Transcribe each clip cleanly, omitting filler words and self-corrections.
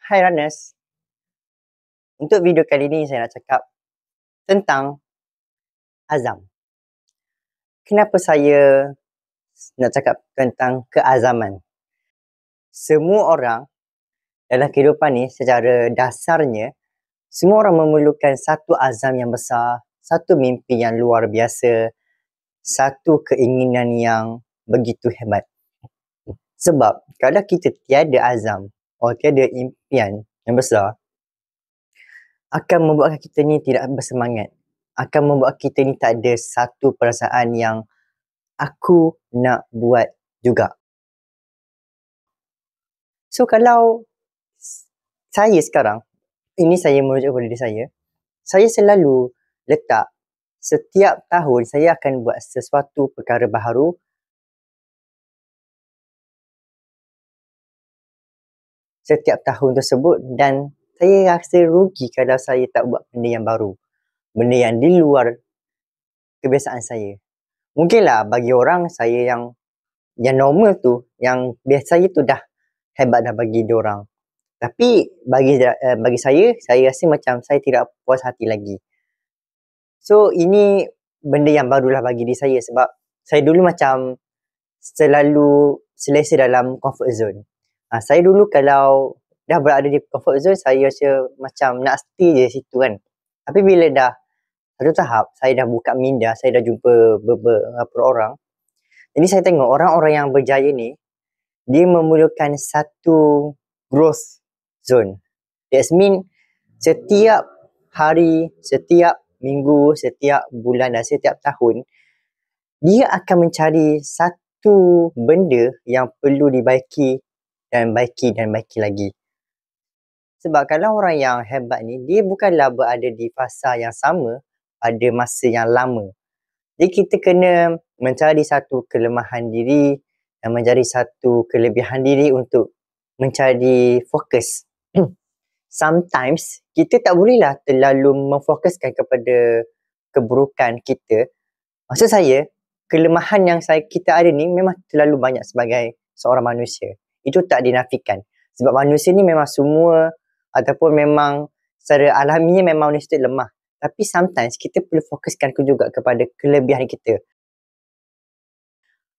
Hai runners, untuk video kali ini saya nak cakap tentang azam. Kenapa saya nak cakap tentang keazaman? Semua orang dalam kehidupan ni secara dasarnya, semua orang memerlukan satu azam yang besar, satu mimpi yang luar biasa, satu keinginan yang begitu hebat. Sebab kalau kita tiada azam atau tiada impian yang besar, akan membuatkan kita ni tidak bersemangat. Akan membuat kita ni tak ada satu perasaan yang aku nak buat juga. So kalau saya sekarang, ini saya merujuk kepada diri saya selalu letak setiap tahun saya akan buat sesuatu perkara baharu. Setiap tahun tersebut, dan saya rasa rugi kalau saya tak buat benda yang baru. Benda yang di luar kebiasaan saya. Mungkinlah bagi orang saya yang normal tu, yang biasa saya tu dah hebat dah bagi diorang. Tapi bagi saya rasa macam saya tidak puas hati lagi. So ini benda yang barulah bagi diri saya, sebab saya dulu macam selalu selesa dalam comfort zone. Saya dulu kalau dah berada di comfort zone, saya rasa macam nak stay je situ kan. Tapi bila dah satu tahap, saya dah buka minda, saya dah jumpa beberapa orang. Jadi saya tengok orang-orang yang berjaya ni, dia memerlukan satu growth zone. That means setiap hari, setiap minggu, setiap bulan dan setiap tahun, dia akan mencari satu benda yang perlu dibaiki dan baiki lagi. Sebab kalau orang yang hebat ni, dia bukanlah berada di fasa yang sama pada masa yang lama. Jadi kita kena mencari satu kelemahan diri dan mencari satu kelebihan diri untuk mencari fokus. Sometimes kita tak bolehlah terlalu memfokuskan kepada keburukan kita. Maksud saya, kelemahan yang kita ada ni memang terlalu banyak sebagai seorang manusia. Itu tak dinafikan. Sebab manusia ni memang semua ataupun memang secara alamiah memang manusia tu lemah. Tapi sometimes kita perlu fokuskan juga kepada kelebihan kita.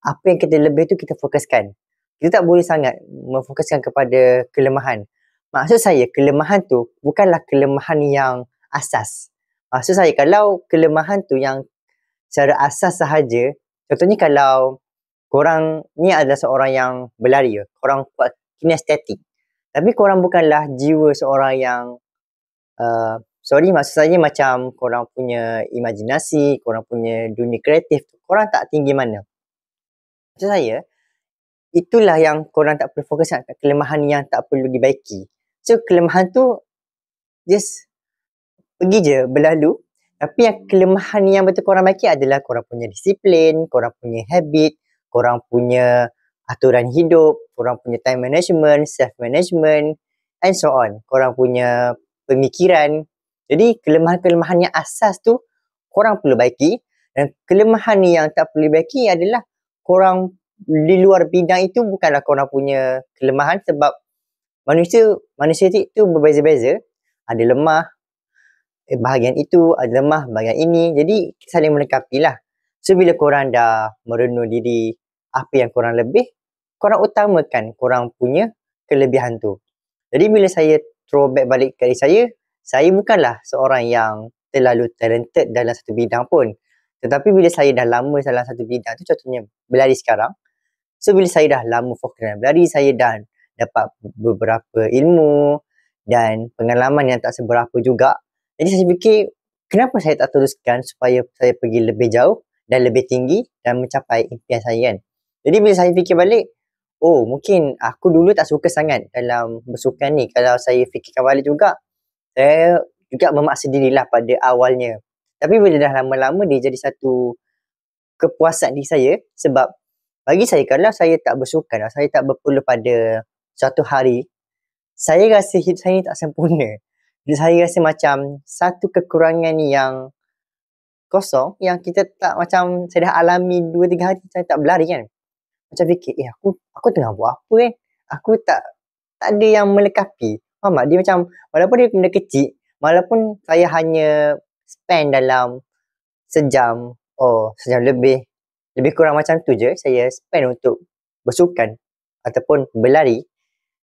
Apa yang kita lebih tu kita fokuskan. Kita tak boleh sangat memfokuskan kepada kelemahan. Maksud saya, kelemahan tu bukanlah kelemahan yang asas. Maksud saya, kalau kelemahan tu yang secara asas sahaja, contohnya kalau korang ni adalah seorang yang berlari, korang buat kinestetik. Tapi korang bukanlah jiwa seorang yang maksud saya macam korang punya imajinasi, korang punya dunia kreatif, korang tak tinggi mana. Maksud saya, itulah yang korang tak perlu fokuskan, kelemahan yang tak perlu dibaiki. So kelemahan tu just pergi je, berlalu. Tapi yang kelemahan yang betul korang baiki adalah korang punya disiplin, korang punya habit, korang punya aturan hidup, korang punya time management, self-management, and so on. Korang punya pemikiran. Jadi kelemahan-kelemahan yang asas tu korang perlu baiki, dan kelemahan yang tak perlu baiki adalah korang di luar bidang itu bukanlah korang punya kelemahan, sebab manusia itu berbeza-beza. Ada lemah bahagian itu, ada lemah bahagian ini. Jadi saling melengkapi lah. So bila korang dah merenung diri apa yang korang lebih, korang utamakan korang punya kelebihan tu. Jadi bila saya throwback balik ke diri saya bukanlah seorang yang terlalu talented dalam satu bidang pun. Tetapi bila saya dah lama dalam satu bidang tu, contohnya berlari sekarang. So bila saya dah lama fokus dalam berlari, saya dah dapat beberapa ilmu dan pengalaman yang tak seberapa juga. Jadi saya fikir, kenapa saya tak teruskan supaya saya pergi lebih jauh dan lebih tinggi dan mencapai impian saya kan. Jadi bila saya fikir balik, mungkin aku dulu tak suka sangat dalam bersukan ni. Kalau saya fikirkan balik juga, saya juga memaksa dirilah pada awalnya. Tapi bila dah lama-lama, dia jadi satu kepuasan diri saya. Sebab bagi saya, kalau saya tak bersukan, saya tak berpeluh pada suatu hari, saya rasa hidup saya ni tak sempurna. Jadi saya rasa macam satu kekurangan yang kosong, yang kita tak, macam saya dah alami 2-3 hari saya tak berlari kan. Macam fikir, aku tengah buat apa kan? Aku tak ada yang melengkapi. Faham tak? Dia macam, walaupun dia benda kecil, walaupun saya hanya spend dalam sejam, sejam lebih kurang macam tu je, saya spend untuk bersukan ataupun berlari.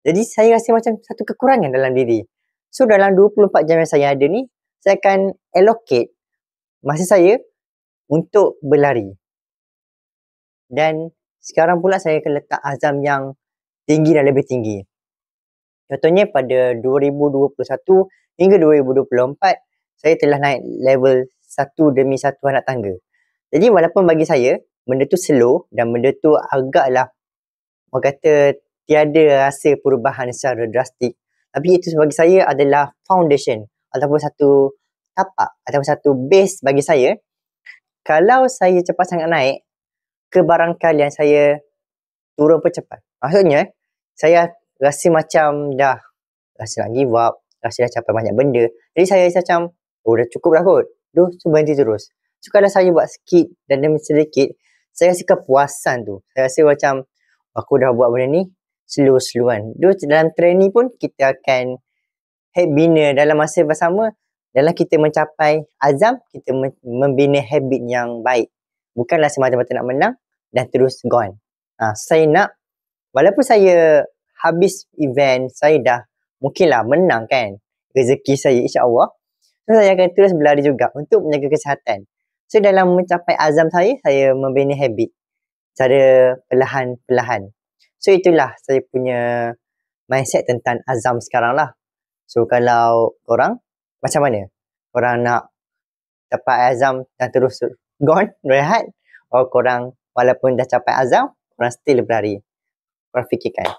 Jadi saya rasa macam satu kekurangan dalam diri. So dalam 24 jam yang saya ada ni, saya akan allocate masa saya untuk berlari. Dan sekarang pula saya akan letak azam yang tinggi dan lebih tinggi. Contohnya pada 2021 hingga 2024, saya telah naik level satu demi satu anak tangga. Jadi walaupun bagi saya, benda tu slow dan benda tu agaklah, orang kata tiada rasa perubahan secara drastik. Tapi itu bagi saya adalah foundation ataupun satu tapak ataupun satu base bagi saya. Kalau saya cepat sangat naik, kebarangkalian saya turun pun cepat. Maksudnya, saya rasa macam dah rasa nak give up, rasa dah capai banyak benda. Jadi saya rasa macam, dah cukup dah kot. So berhenti terus. So kalau saya buat sikit dan demi sedikit, saya rasa kepuasan tu. Saya rasa macam, aku dah buat benda ni, slow-slowan. Dalam training pun, kita akan bina dalam masa bersama, dalam kita mencapai azam, kita membina habit yang baik. Bukanlah semata-mata nak menang dan terus gone. Saya nak, walaupun saya habis event, saya dah mungkinlah menang kan, rezeki saya insyaAllah. So saya akan terus berlari juga untuk menjaga kesihatan. So dalam mencapai azam saya membina habit secara perlahan-perlahan. So itulah saya punya mindset tentang azam sekarang lah. So kalau korang, macam mana? Korang nak capai azam dan terus gone, rehat? Korang walaupun dah capai azam, korang still berlari? Korang fikirkan.